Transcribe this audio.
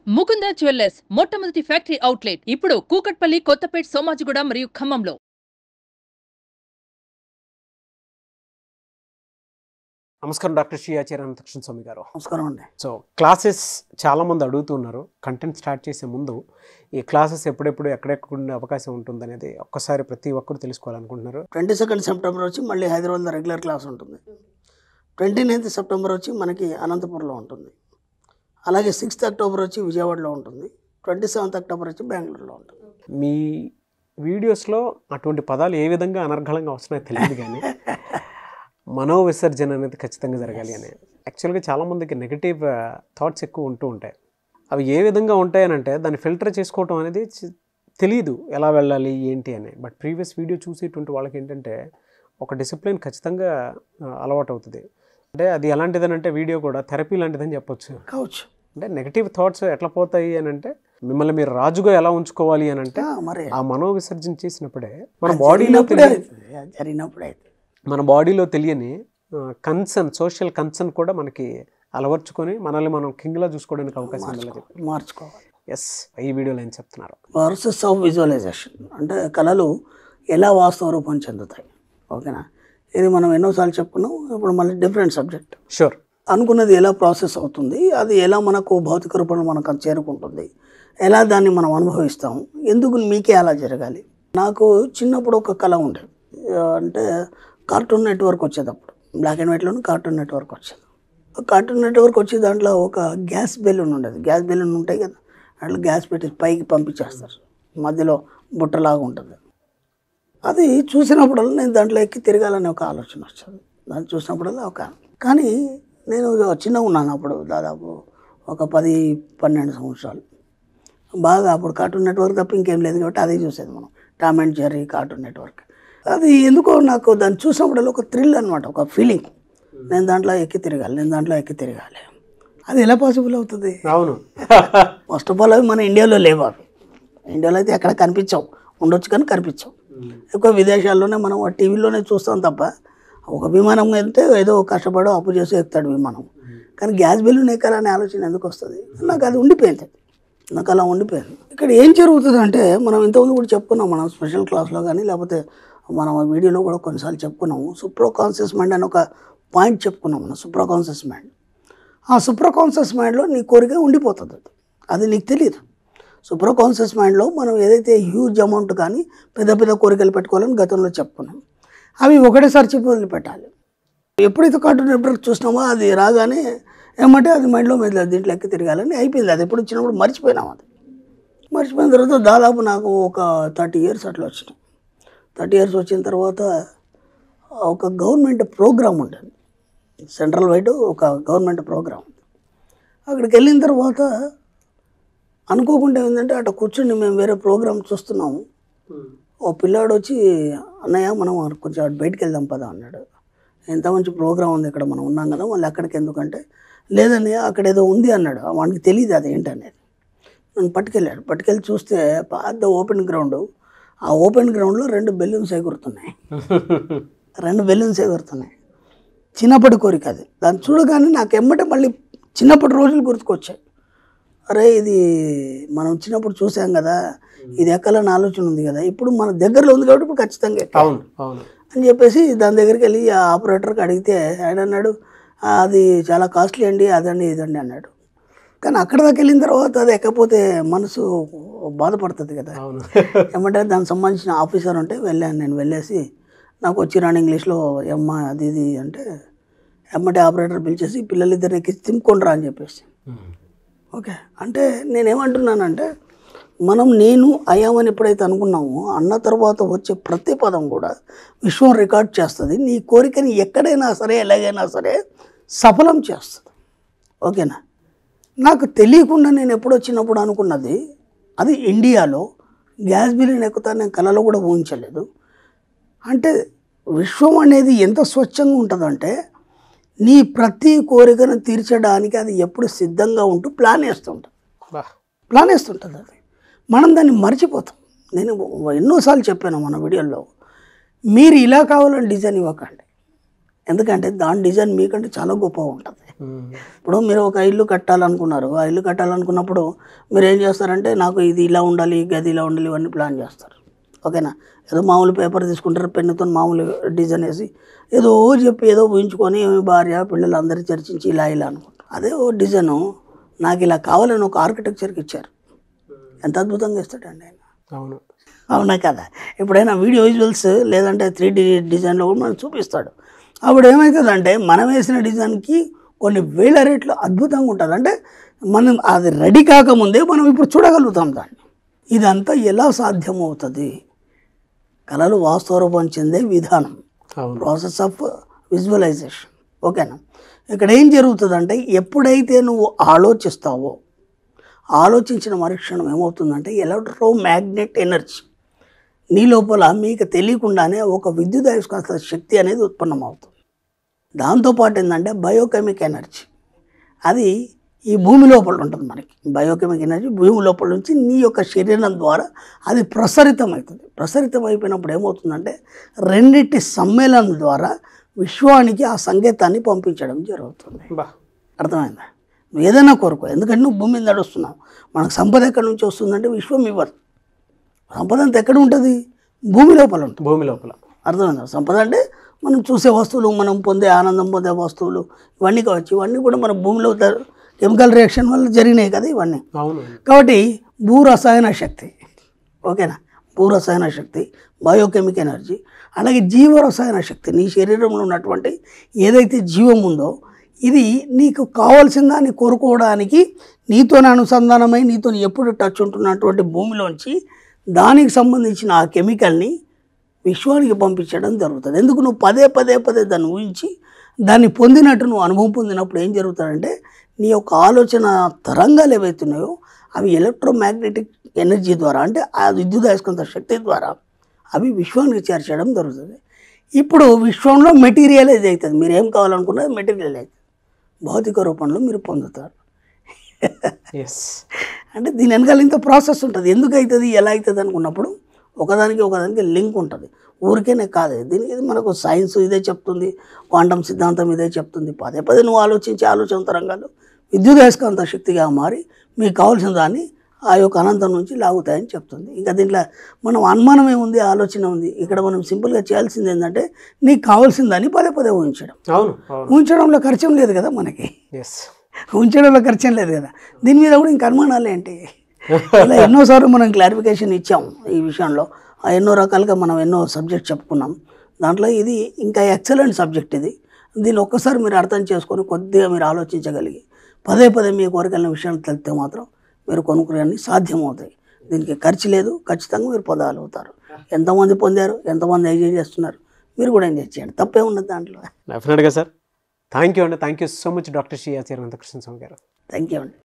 Mukunda jewellers మొట్టమొదటి factory outlet ఇప్పుడు కూకట్పల్లి, కొత్తపేట్, సోమాజిగూడ మరియు ఖమ్మంలో. నమస్కారం డాక్టర్ శ్రీ ఆచార్య అనంతకృష్ణ స్వామి గారు. నమస్కారం అండి. సో క్లాసెస్ చాలామంది అడుగుతున్నారు. కంటెంట్ స్టార్ట్ చేసే ముందు ఈ క్లాసెస్ ఎప్పుడెప్పుడు ఎక్కడెక్కడ ఉండే అవకాశం ఉంటుందనేది ఒక్కసారి ప్రతి ఒక్కరు తెలుసుకోవాలనుకుంటున్నారు. 22 సెప్టెంబర్ వచ్చి మళ్ళీ హైదరాబాద్లో రెగ్యులర్ క్లాస్ ఉంటుంది. 29 సెప్టెంబర్ వచ్చి మనకి అనంతపురంలో ఉంటుంది. అలాగే 6th అక్టోబర్ వచ్చి విజయవాడలో ఉంటుంది. 27th అక్టోబర్ వచ్చి బెంగళూరులో ఉంటుంది. మీ వీడియోస్లో అటువంటి పదాలు ఏ విధంగా అనర్గళంగా వస్తున్నాయో తెలియదు కానీ మనోవిసర్జన అనేది ఖచ్చితంగా జరగాలి అని. యాక్చువల్గా చాలామందికి నెగిటివ్ థాట్స్ ఎక్కువ ఉంటూ ఉంటాయి. అవి ఏ విధంగా ఉంటాయనంటే దాన్ని ఫిల్టర్ చేసుకోవటం అనేది తెలియదు, ఎలా వెళ్ళాలి ఏంటి అని. బట్ ప్రీవియస్ వీడియో చూసేటువంటి వాళ్ళకి ఏంటంటే ఒక డిసిప్లిన్ ఖచ్చితంగా అలవాటు అవుతుంది. అంటే అది ఎలాంటిదని అంటే వీడియో కూడా థెరపీ లాంటిదని చెప్పొచ్చు. కావచ్చు. అంటే నెగిటివ్ థాట్స్ ఎట్లా పోతాయి అని అంటే మిమ్మల్ని మీరు రాజుగా ఎలా ఉంచుకోవాలి అని అంటే మరి ఆ మనోవిసర్జన చేసినప్పుడే మన బాడీలో జరిగినప్పుడే మన బాడీలో తెలియని కన్సర్న్, సోషల్ కన్సర్న్ కూడా మనకి అలవర్చుకొని మనల్ని మనం కింగ్లా చూసుకోవడానికి అవకాశం మార్చుకోవాలి. ఎస్, ఈ వీడియోలో ఏం చెప్తున్నారు? ప్రాసెస్ ఆఫ్ విజువలైజేషన్ అంటే కళలు ఎలా వాస్తవ రూపం చెందుతాయి. ఓకేనా, ఇది మనం ఎన్నోసార్లు చెప్పుకున్నాం. ఇప్పుడు మళ్ళీ డిఫరెంట్ సబ్జెక్ట్. షూర్. అనుకున్నది ఎలా ప్రాసెస్ అవుతుంది, అది ఎలా మనకు భౌతిక రూపంలో మనకు చేరుకుంటుంది, ఎలా దాన్ని మనం అనుభవిస్తాం, ఎందుకు మీకే అలా జరగాలి. నాకు చిన్నప్పుడు ఒక కళ ఉండేది. అంటే కార్టూన్ నెట్వర్క్ వచ్చేటప్పుడు బ్లాక్ అండ్ వైట్లోనే కార్టూన్ నెట్వర్క్ వచ్చేది. కార్టూన్ నెట్వర్క్ వచ్చి దాంట్లో ఒక గ్యాస్ బెలూన్ ఉండేది. గ్యాస్ బెలూన్ ఉంటాయి కదా, అట్లా గ్యాస్ పెట్టి పైకి పంపించేస్తారు, మధ్యలో బుట్టలాగా ఉంటుంది. అది చూసినప్పుడల్లా నేను దాంట్లో ఎక్కి తిరగాలని ఒక ఆలోచన వచ్చేది. దాన్ని చూసినప్పుడల్లా కానీ నేను చిన్నగా ఉన్నాను అప్పుడు, దాదాపు ఒక 10-12 సంవత్సరాలు. బాగా అప్పుడు కార్టూన్ నెట్వర్క్ తప్ప ఇంకేం లేదు కాబట్టి అదే చూసేది మనం, Tom and Jerry, cartoon network. అది ఎందుకో నాకు దాన్ని చూసినప్పుడల్లా ఒక థ్రిల్ అనమాట, ఒక ఫీలింగ్. నేను దాంట్లో ఎక్కి తిరగాలి. అది ఎలా పాసిబుల్ అవుతుంది? అవును. ఫస్ట్ ఆఫ్ ఆల్ అవి మన ఇండియాలో లేవు. అవి ఇండియాలో అయితే ఎక్కడ కనిపించవు, ఉండొచ్చు కానీ కనిపించవు. ఎక్కువ విదేశాల్లోనే మనం టీవీలోనే చూస్తాం తప్ప, ఒక విమానం వెళ్తే ఏదో కష్టపడో అప్పు చేసి ఎక్కుతాడు విమానం. కానీ గ్యాస్ బెలూన్ ఎక్కాలనే ఆలోచన ఎందుకు వస్తుంది? నాకు అది ఉండిపోయింది, నాకు అలా ఉండిపోయింది. ఇక్కడ ఏం జరుగుతుంది అంటే, మనం ఇంతకుముందు కూడా చెప్పుకున్నాం, మనం స్పెషల్ క్లాస్లో కానీ లేకపోతే మనం వీడియోలో కూడా కొన్నిసార్లు చెప్పుకున్నాము. సూప్రాకాన్షియస్ మైండ్ అని ఒక పాయింట్ చెప్పుకున్నాం మనం. సూప్రాకాన్షియస్ మైండ్, ఆ సూప్రాకాన్షియస్ మైండ్లో నీ కోరిక ఉండిపోతుంది. అది నీకు తెలియదు. సూప్రాకాన్షియస్ మైండ్లో మనం ఏదైతే హ్యూజ్ అమౌంట్ కానీ పెద్ద పెద్ద కోరికలు పెట్టుకోవాలని గతంలో చెప్పుకున్నాం. అవి ఒకటేసారి చెప్పి వదిలిపెట్టాలి. ఎప్పుడైతే కార్టూన్ నెట్వర్క్ చూసినామో అది రాగానే ఏమంటే అది మైండ్లో మీద దీంట్లో ఎక్కి తిరగాలని అయిపోయింది. అది ఎప్పుడు వచ్చినప్పుడు మర్చిపోయినాం. అది మర్చిపోయిన తర్వాత దాదాపు నాకు ఒక 30 years అట్లా వచ్చినాయి. 30 years వచ్చిన తర్వాత ఒక గవర్నమెంట్ ప్రోగ్రామ్ ఉండేది, సెంట్రల్ వైడ్ ఒక గవర్నమెంట్ ప్రోగ్రామ్. అక్కడికి వెళ్ళిన తర్వాత అనుకోకుండా ఏంటంటే అట్లా కూర్చొని మేము వేరే ప్రోగ్రామ్ చూస్తున్నాము. ఓ పిల్లాడు వచ్చి, అన్నయ్య మనం కొంచెం అటు బయటికి వెళ్దాం పదా అన్నాడు. ఎంత మంచి ప్రోగ్రామ్ ఉంది ఇక్కడ, మనం ఉన్నాం కదా, మళ్ళీ అక్కడికి ఎందుకంటే, లేదన్నయ్య అక్కడ ఏదో ఉంది అన్నాడు. వానికి తెలియదు అది ఏంటనేది. నన్ను పట్టుకెళ్ళి చూస్తే పెద్ద ఓపెన్ గ్రౌండ్. ఆ ఓపెన్ గ్రౌండ్లో 2 బెలూన్స్ ఎగురుతున్నాయి. 2 బెలూన్స్ ఎగురుతున్నాయి. చిన్నప్పటి కోరిక అది. దాన్ని చూడగానే నాకు ఎమ్మటే మళ్ళీ చిన్నప్పటి రోజులు గుర్తుకొచ్చాయి. అరే ఇది మనం చిన్నప్పుడు చూసాం కదా, ఇది ఎక్కాలని ఆలోచన ఉంది కదా, ఇప్పుడు మన దగ్గరలో ఉంది కాబట్టి ఇప్పుడు ఖచ్చితంగా ఎక్కాలి అని చెప్పేసి దాని దగ్గరికి వెళ్ళి ఆ ఆపరేటర్కి అడిగితే ఆయన అన్నాడు, అది చాలా కాస్ట్లీ అండి, అదండి ఇదండి అన్నాడు. కానీ అక్కడ దాకా వెళ్ళిన తర్వాత అది ఎక్కపోతే మనసు బాధపడుతుంది కదా. ఏమంటే దానికి సంబంధించిన ఆఫీసర్ ఉంటే వెళ్ళాను. నేను వెళ్ళేసి నాకు వచ్చి రాని ఇంగ్లీష్లో ఏమ్మా అది ఇది అంటే, ఎమ్మటే ఆపరేటర్ పిలిచేసి పిల్లలిద్దరిని ఎక్కి తినుకొండ్రా అని చెప్పేసి. ఓకే, అంటే నేనేమంటున్నానంటే, నేను అయ్యామని ఎప్పుడైతే అనుకున్నామో అన్న తర్వాత వచ్చే ప్రతి పదం కూడా విశ్వం రికార్డ్ చేస్తుంది. నీ కోరికని ఎక్కడైనా సరే ఎలాగైనా సరే సఫలం చేస్తుంది. ఓకేనా, నాకు తెలియకుండా నేను ఎప్పుడు వచ్చినప్పుడు అనుకున్నది అది ఇండియాలో గ్యాస్ బిల్లుని ఎక్కుతాను నేను కళలో కూడా ఊహించలేదు. అంటే విశ్వం అనేది ఎంత స్వచ్ఛంగా ఉంటుందంటే నీ ప్రతి కోరికను తీర్చడానికి అది ఎప్పుడు సిద్ధంగా ఉంటూ ప్లాన్ వేస్తుంటుంది. అది మనం దాన్ని మర్చిపోతాం. నేను ఎన్నోసార్లు చెప్పాను మన వీడియోలో, మీరు ఇలా కావాలని డిజైన్ ఇవ్వకండి. ఎందుకంటే దాని డిజైన్ మీకంటే చాలా గొప్పగా ఉంటుంది. ఇప్పుడు మీరు ఒక ఇల్లు కట్టాలనుకున్నారు, ఆ ఇల్లు కట్టాలనుకున్నప్పుడు మీరు ఏం చేస్తారంటే నాకు ఇది ఇలా ఉండాలి, గది ఇలా ఉండాలి, ఇవన్నీ ప్లాన్ చేస్తారు. ఓకేనా? ఏదో మామూలు పేపర్ తీసుకుంటారు, పెన్నుతో మామూలు డిజైన్ వేసి ఏదో చెప్పి ఏదో ఊహించుకొని భార్య పిల్లలు అందరూ చర్చించి ఇలా ఇలా అనుకుంటారు. అదే ఓ డిజైను నాకు ఇలా కావాలని ఒక ఆర్కిటెక్చర్కి ఇచ్చారు. ఎంత అద్భుతంగా ఇస్తాడండి ఆయన. అవును, అవునా కదా? ఎప్పుడైనా వీడియో విజువల్స్ లేదంటే 3D డిజైన్లో కూడా మనకు చూపిస్తాడు. అప్పుడు ఏమవుతుందంటే మనం వేసిన డిజైన్కి కొన్ని వేల రేట్లు అద్భుతంగా ఉంటుంది. అంటే మనం అది రెడీ కాకముందే మనం ఇప్పుడు చూడగలుగుతాం దాన్ని. ఇదంతా ఎలా సాధ్యమవుతుంది? కళలు వాస్తవ రూపం చెందే విధానం, ప్రాసెస్ ఆఫ్ విజువలైజేషన్. ఓకేనా? ఇక్కడ ఏం జరుగుతుందంటే ఎప్పుడైతే నువ్వు ఆలోచిస్తావో ఆలోచించిన మరుక్షణం ఏమవుతుందంటే ఎలక్ట్రోమాగ్నెట్ ఎనర్జీ నీ లోపల మీకు తెలియకుండానే ఒక విద్యుదయస్కాంత శక్తి అనేది ఉత్పన్నమవుతుంది. దాంతోపాటు ఏంటంటే బయోకెమిక్ ఎనర్జీ, అది ఈ భూమి లోపల ఉంటుంది. మనకి బయోకెమిక్ ఎనర్జీ భూమి లోపల నుంచి నీ యొక్క శరీరం ద్వారా అది ప్రసరితం అవుతుంది. ప్రసరితం అయిపోయినప్పుడు ఏమవుతుందంటే రెండింటి సమ్మేళనం ద్వారా విశ్వానికి ఆ సంకేతాన్ని పంపించడం జరుగుతుంది. అర్థమైందా? నువ్వు ఏదైనా కోరుకో, ఎందుకంటే నువ్వు భూమి మీద నడుస్తున్నావు. మనకు సంపద ఎక్కడి నుంచి వస్తుందంటే విశ్వం ఇవ్వదు. సంపద అంతా ఎక్కడ ఉంటుంది? భూమి లోపల ఉంటుంది. భూమి లోపల. అర్థమైందా? సంపద అంటే మనం చూసే వస్తువులు, మనం పొందే ఆనందం పొందే వస్తువులు, ఇవన్నీ కావచ్చు. ఇవన్నీ కూడా మన భూమిలో కెమికల్ రియాక్షన్ వల్ల జరిగినాయి కదా ఇవన్నీ. అవును. కాబట్టి భూరసాయన శక్తి, ఓకేనా? భూరసాయన శక్తి, బయోకెమిక్ ఎనర్జీ, అలాగే జీవరసాయన శక్తి, నీ శరీరంలో ఉన్నటువంటి ఏదైతే జీవం ఉందో ఇది నీకు కావాల్సిన దాన్ని కోరుకోవడానికి నీతోనే అనుసంధానమై నీతో ఎప్పుడు టచ్ ఉంటున్నటువంటి భూమిలోంచి దానికి సంబంధించిన ఆ కెమికల్ని విశ్వానికి పంపించడం జరుగుతుంది. ఎందుకు? నువ్వు పదే పదే పదే దాన్ని ఊహించి దాన్ని పొందినట్టు నువ్వు అనుభవం పొందినప్పుడు ఏం జరుగుతుందంటే నీ యొక్క ఆలోచన తరంగాలు ఏవైతున్నాయో అవి ఎలక్ట్రోమాగ్నెటిక్ ఎనర్జీ ద్వారా, అంటే ఆ విద్యుదయస్కాంత శక్తి ద్వారా అవి విశ్వానికి చేర్చడం జరుగుతుంది. ఇప్పుడు విశ్వంలో మెటీరియలైజ్ అవుతుంది. మీరు ఏం కావాలనుకున్నది మెటీరియల్ అవుతుంది, భౌతిక రూపంలో మీరు పొందుతారు. అంటే దీని వెనకాల ఇంత ప్రాసెస్ ఉంటుంది. ఎందుకు అవుతుంది, ఎలా అవుతుంది అనుకున్నప్పుడు ఒకదానికి లింక్ ఉంటుంది. ఊరికేనే కాదు, దీనికి మనకు సైన్స్ ఇదే చెప్తుంది, క్వాంటమ్ సిద్ధాంతం ఇదే చెప్తుంది. పదే పదే నువ్వు ఆలోచించే ఆలోచన తరంగాలు విద్యుదయస్కాంత శక్తిగా మారి మీకు కావాల్సిన దాన్ని ఆ యొక్క అనంతం నుంచి లాగుతాయని చెప్తుంది. ఇంకా దీంట్లో మనం అనుమానం ఏముంది, ఆలోచన ఉంది. ఇక్కడ మనం సింపుల్గా చేయాల్సింది ఏంటంటే నీకు కావాల్సిన దాన్ని పదే పదే ఊహించడం. ఊహించడంలో ఖర్చం లేదు కదా మనకి, ఉంచడంలో ఖర్చం లేదు కదా. దీని మీద కూడా ఇంక అనుమానాలు ఏంటి? ఇలా ఎన్నోసార్లు మనం క్లారిఫికేషన్ ఇచ్చాం ఈ విషయంలో. ఎన్నో రకాలుగా మనం ఎన్నో సబ్జెక్ట్ చెప్పుకున్నాం. దాంట్లో ఇది ఇంకా ఎక్సలెంట్ సబ్జెక్ట్. దీన్ని ఒక్కసారి మీరు అర్థం చేసుకొని కొద్దిగా మీరు ఆలోచించగలిగి పదే పదే మీ కోరికల విషయాన్ని తెలిస్తే మాత్రం మీరు కొనుక్కునే సాధ్యమవుతాయి. దీనికి ఖర్చు లేదు, ఖచ్చితంగా మీరు పొందగలుగుతారు. ఎంతమంది పొందారు, ఎంతమంది ఎంజాయ్ చేస్తున్నారు, మీరు కూడా ఎంజాయ్ చేయండి, తప్పే ఉన్నది దాంట్లో. డెఫినెట్గా సార్. థ్యాంక్ యూ అండి. Thank you so much doctor Shri Acharya Anantakrishna Swami గారు. థ్యాంక్ యూ అండి.